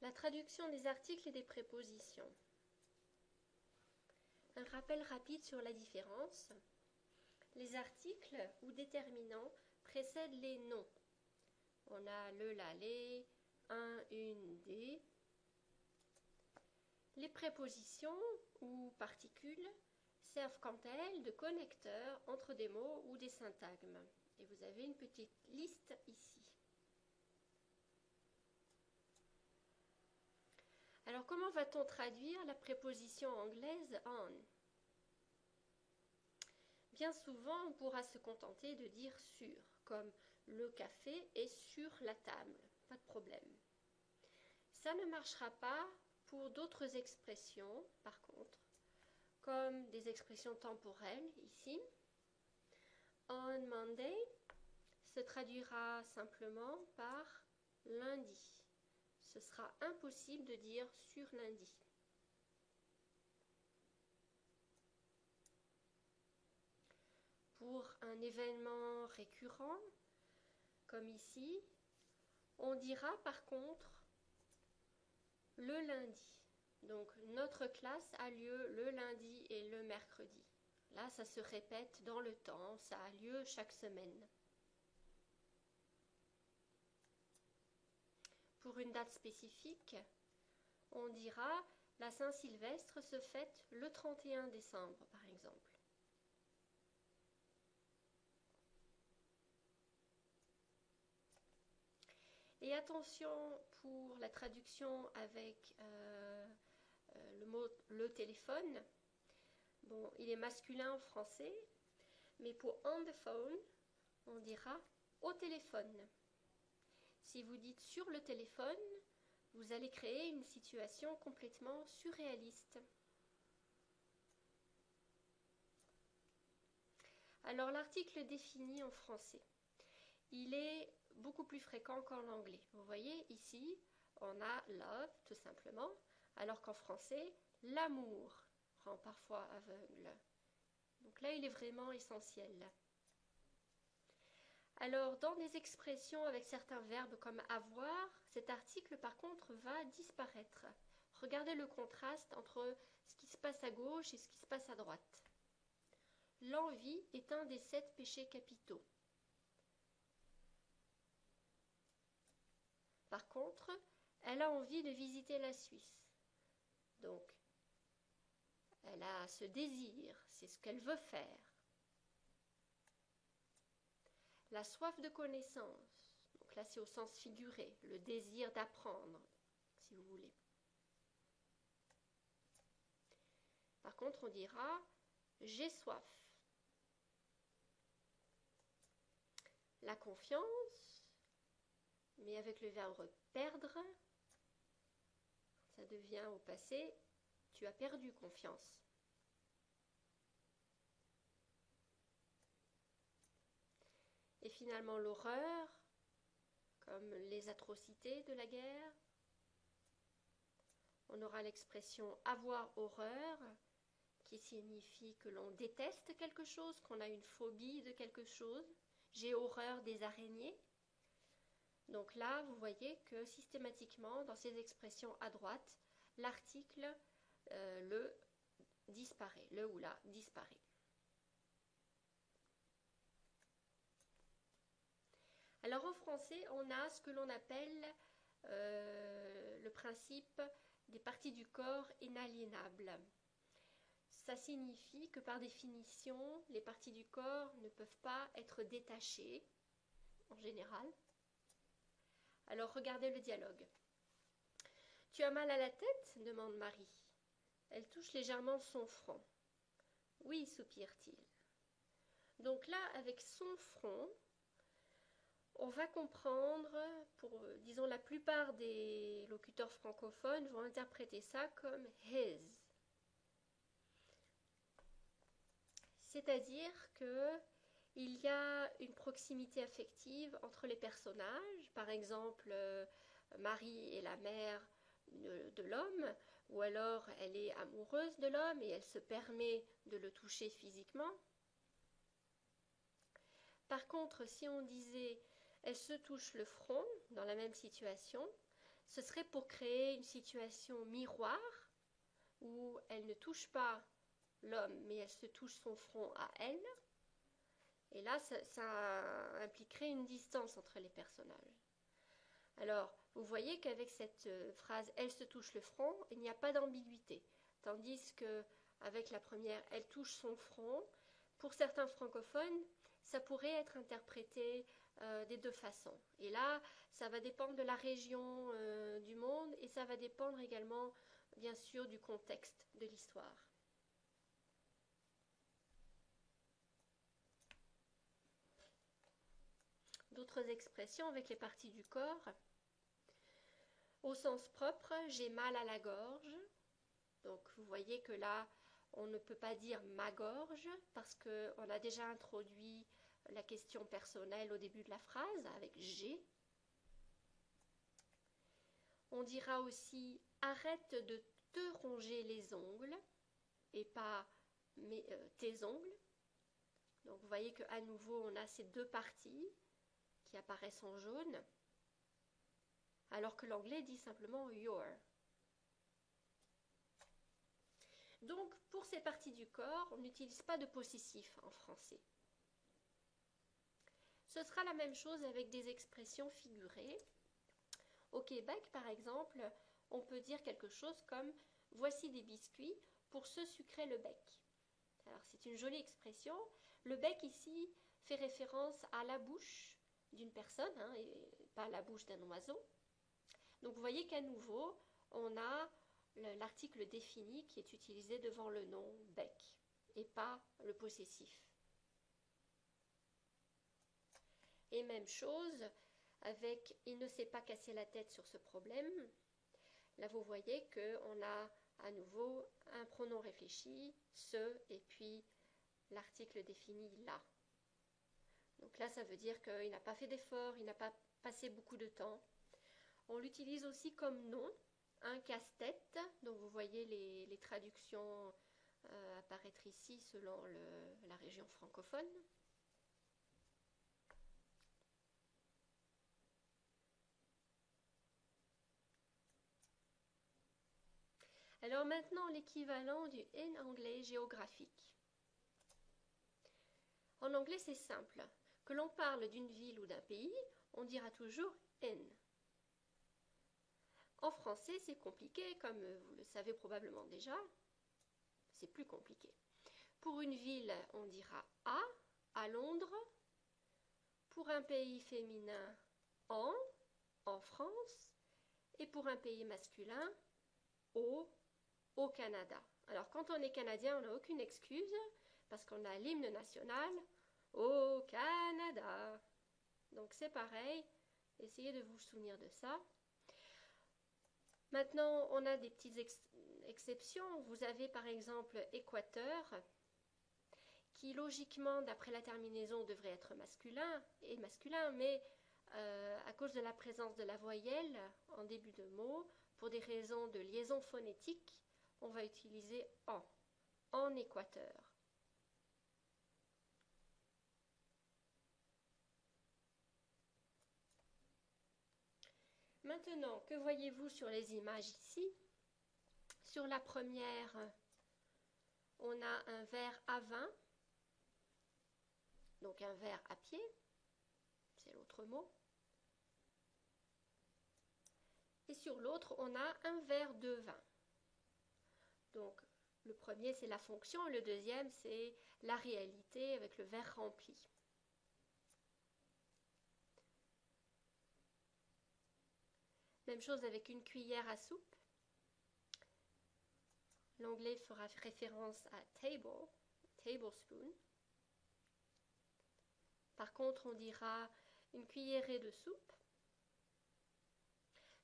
La traduction des articles et des prépositions. Un rappel rapide sur la différence. Les articles ou déterminants précèdent les noms. On a le, la, les, un, une, des. Les prépositions ou particules servent quant à elles de connecteurs entre des mots ou des syntagmes. Et vous avez une petite liste ici. Alors comment va-t-on traduire la préposition anglaise on? Bien souvent, on pourra se contenter de dire sur, comme le café est sur la table, pas de problème. Ça ne marchera pas pour d'autres expressions, par contre, comme des expressions temporelles ici. On Monday se traduira simplement par lundi. Ce sera impossible de dire sur lundi. Pour un événement récurrent, comme ici, on dira par contre le lundi. Donc notre classe a lieu le lundi et le mercredi. Là, ça se répète dans le temps, ça a lieu chaque semaine. Pour une date spécifique, on dira la Saint-Sylvestre se fête le 31 décembre, par exemple. Et attention pour la traduction avec le mot le téléphone. Bon, il est masculin en français, mais pour on the phone, on dira au téléphone. Si vous dites sur le téléphone, vous allez créer une situation complètement surréaliste. Alors l'article défini en français, il est beaucoup plus fréquent qu'en anglais. Vous voyez ici, on a love tout simplement, alors qu'en français, l'amour rend parfois aveugle. Donc là, il est vraiment essentiel. Alors, dans des expressions avec certains verbes comme avoir, cet article par contre va disparaître. Regardez le contraste entre ce qui se passe à gauche et ce qui se passe à droite. L'envie est un des 7 péchés capitaux. Par contre, elle a envie de visiter la Suisse. Donc, elle a ce désir, c'est ce qu'elle veut faire. La soif de connaissance, donc là c'est au sens figuré, le désir d'apprendre, si vous voulez. Par contre, on dira j'ai soif. La confiance, mais avec le verbe perdre, ça devient au passé tu as perdu confiance. Et finalement l'horreur, comme les atrocités de la guerre. On aura l'expression avoir horreur, qui signifie que l'on déteste quelque chose, qu'on a une phobie de quelque chose. J'ai horreur des araignées. Donc là, vous voyez que systématiquement, dans ces expressions à droite, l'article le disparaît, le ou la disparaît. Alors en français, on a ce que l'on appelle le principe des parties du corps inaliénables. Ça signifie que par définition, les parties du corps ne peuvent pas être détachées, en général. Alors regardez le dialogue. Tu as mal à la tête demande Marie. Elle touche légèrement son front. Oui, soupire-t-il. Donc là, avec son front, on va comprendre, disons, la plupart des locuteurs francophones vont interpréter ça comme his. C'est-à-dire que il y a une proximité affective entre les personnages, par exemple Marie est la mère de l'homme, ou alors elle est amoureuse de l'homme et elle se permet de le toucher physiquement. Par contre, si on disait elle se touche le front dans la même situation, ce serait pour créer une situation miroir où elle ne touche pas l'homme, mais elle se touche son front à elle. Et là, ça impliquerait une distance entre les personnages. Alors, vous voyez qu'avec cette phrase « elle se touche le front », il n'y a pas d'ambiguïté. Tandis que avec la première « elle touche son front », pour certains francophones, ça pourrait être interprété des deux façons. Et là, ça va dépendre de la région du monde et ça va dépendre également, bien sûr, du contexte de l'histoire. D'autres expressions avec les parties du corps. Au sens propre, j'ai mal à la gorge. Donc vous voyez que là, on ne peut pas dire ma gorge parce qu'on a déjà introduit la question personnelle au début de la phrase avec j'ai. On dira aussi arrête de te ronger les ongles et pas tes ongles. Donc vous voyez qu'à nouveau on a ces deux parties qui apparaissent en jaune, alors que l'anglais dit simplement your. Donc pour ces parties du corps, on n'utilise pas de possessif en français. Ce sera la même chose avec des expressions figurées. Au Québec, par exemple, on peut dire quelque chose comme « voici des biscuits pour se sucrer le bec ». Alors c'est une jolie expression. Le bec ici fait référence à la bouche d'une personne, et pas à la bouche d'un oiseau. Donc vous voyez qu'à nouveau, on a l'article défini qui est utilisé devant le nom bec et pas le possessif. Et même chose avec « il ne s'est pas cassé la tête sur ce problème ». Là, vous voyez qu'on a à nouveau un pronom réfléchi, ce, et puis l'article défini là. Donc là, ça veut dire qu'il n'a pas fait d'effort, il n'a pas passé beaucoup de temps. On l'utilise aussi comme nom, un casse-tête. Donc vous voyez les traductions apparaître ici selon la région francophone. Alors maintenant, l'équivalent du in anglais géographique. En anglais, c'est simple. Que l'on parle d'une ville ou d'un pays, on dira toujours in. En français, c'est compliqué, comme vous le savez probablement déjà. C'est plus compliqué. Pour une ville, on dira à Londres. Pour un pays féminin, en France. Et pour un pays masculin, au Canada. Alors quand on est canadien, on n'a aucune excuse parce qu'on a l'hymne national au Canada. Donc c'est pareil, essayez de vous souvenir de ça. Maintenant, on a des petites exceptions. Vous avez par exemple Équateur, qui logiquement, d'après la terminaison, devrait être masculin, mais à cause de la présence de la voyelle en début de mot, pour des raisons de liaison phonétique, on va utiliser en Équateur. Maintenant, que voyez-vous sur les images ici? Sur la première, on a un verre à vin, donc un verre à pied, c'est l'autre mot. Et sur l'autre, on a un verre de vin. Donc, le premier, c'est la fonction, et le deuxième, c'est la réalité avec le verre rempli. Même chose avec une cuillère à soupe. L'anglais fera référence à tablespoon. Par contre, on dira une cuillerée de soupe.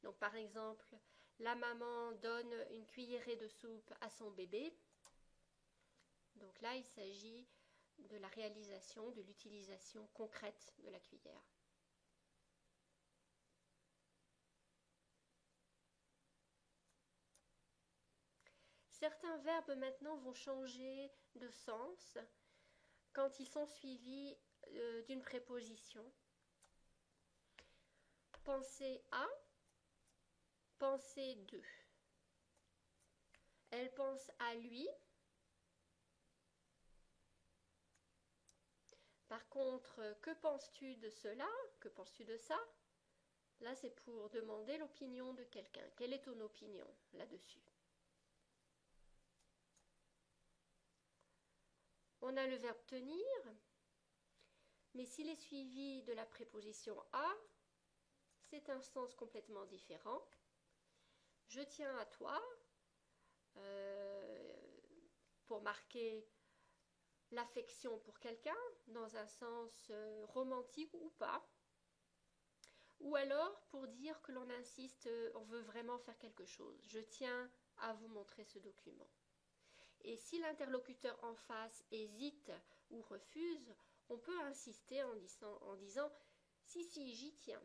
Donc, par exemple, la maman donne une cuillerée de soupe à son bébé. Donc là, il s'agit de la réalisation, de l'utilisation concrète de la cuillère. Certains verbes maintenant vont changer de sens quand ils sont suivis d'une préposition. Penser à, pensée de. Elle pense à lui. Par contre, que penses-tu de cela? Que penses-tu de ça? Là, c'est pour demander l'opinion de quelqu'un. Quelle est ton opinion là-dessus? On a le verbe tenir, mais s'il est suivi de la préposition à, c'est un sens complètement différent. Je tiens à toi, pour marquer l'affection pour quelqu'un, dans un sens romantique ou pas. Ou alors pour dire que l'on insiste, on veut vraiment faire quelque chose. Je tiens à vous montrer ce document. Et si l'interlocuteur en face hésite ou refuse, on peut insister en disant si, j'y tiens.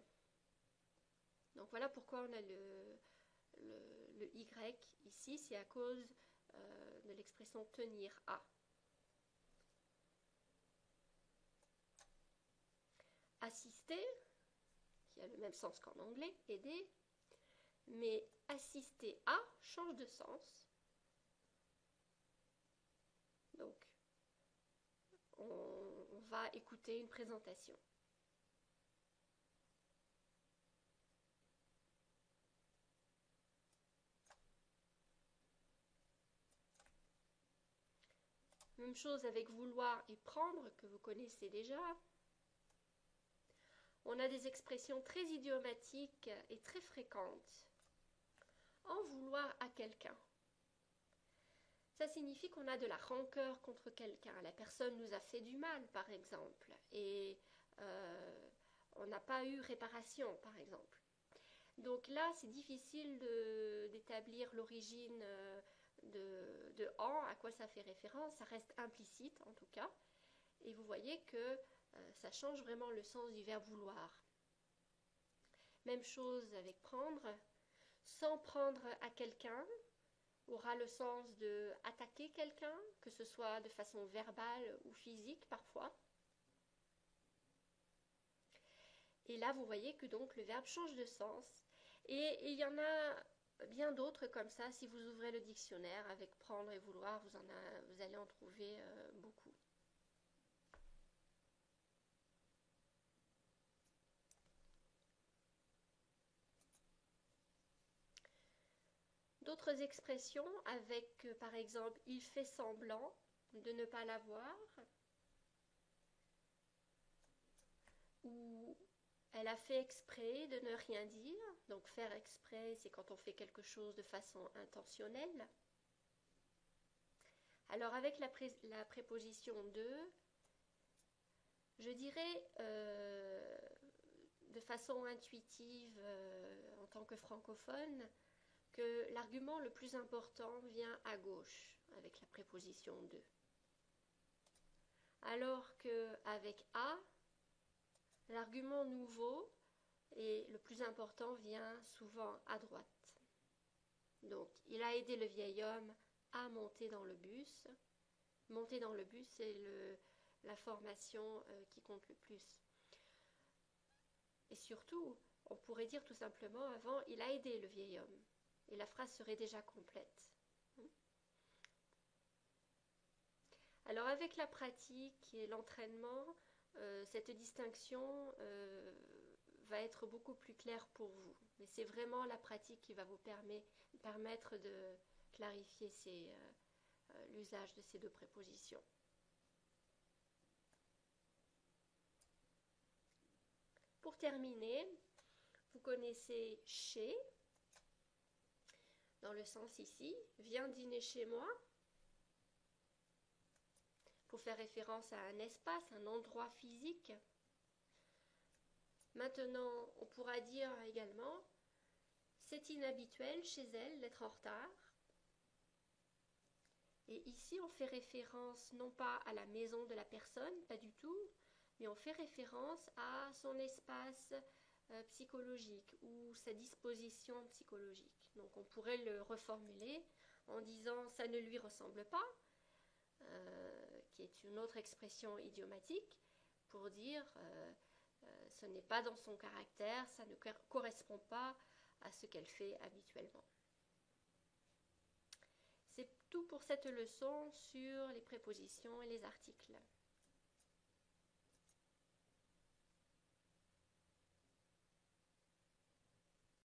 Donc voilà pourquoi on a le Y ici, c'est à cause de l'expression tenir à. Assister, qui a le même sens qu'en anglais, aider, mais assister à change de sens. Donc, on va écouter une présentation. Même chose avec vouloir et prendre, que vous connaissez déjà. On a des expressions très idiomatiques et très fréquentes. En vouloir à quelqu'un. Ça signifie qu'on a de la rancœur contre quelqu'un. La personne nous a fait du mal, par exemple, et on n'a pas eu réparation, par exemple. Donc là, c'est difficile d'établir l'origine de en, à quoi ça fait référence. Ça reste implicite, en tout cas. Et vous voyez que ça change vraiment le sens du verbe vouloir. Même chose avec prendre. S'en prendre à quelqu'un aura le sens de attaquer quelqu'un, que ce soit de façon verbale ou physique parfois. Et là, vous voyez que donc le verbe change de sens. Et il y en a bien d'autres comme ça. Si vous ouvrez le dictionnaire avec prendre et vouloir, vous allez en trouver beaucoup. D'autres expressions avec, par exemple, il fait semblant de ne pas l'avoir, ou elle a fait exprès de ne rien dire. Donc faire exprès, c'est quand on fait quelque chose de façon intentionnelle. Alors avec la préposition de, je dirais de façon intuitive en tant que francophone, que l'argument le plus important vient à gauche avec la préposition de. Alors qu'avec à, l'argument nouveau et le plus important vient souvent à droite. Donc, il a aidé le vieil homme à monter dans le bus. Monter dans le bus, c'est la formation qui compte le plus. Et surtout, on pourrait dire tout simplement avant, il a aidé le vieil homme. Et la phrase serait déjà complète. Alors avec la pratique et l'entraînement, cette distinction va être beaucoup plus claire pour vous. Mais c'est vraiment la pratique qui va vous permettre de clarifier l'usage de ces deux prépositions. Pour terminer, vous connaissez chez, dans le sens ici, viens dîner chez moi, pour faire référence à un espace, un endroit physique. Maintenant, on pourra dire également, c'est inhabituel chez elle d'être en retard. Et ici, on fait référence non pas à la maison de la personne, pas du tout, mais on fait référence à son espace psychologique ou sa disposition psychologique. Donc on pourrait le reformuler en disant ça ne lui ressemble pas, qui est une autre expression idiomatique pour dire ce n'est pas dans son caractère, ça ne correspond pas à ce qu'elle fait habituellement. C'est tout pour cette leçon sur les prépositions et les articles.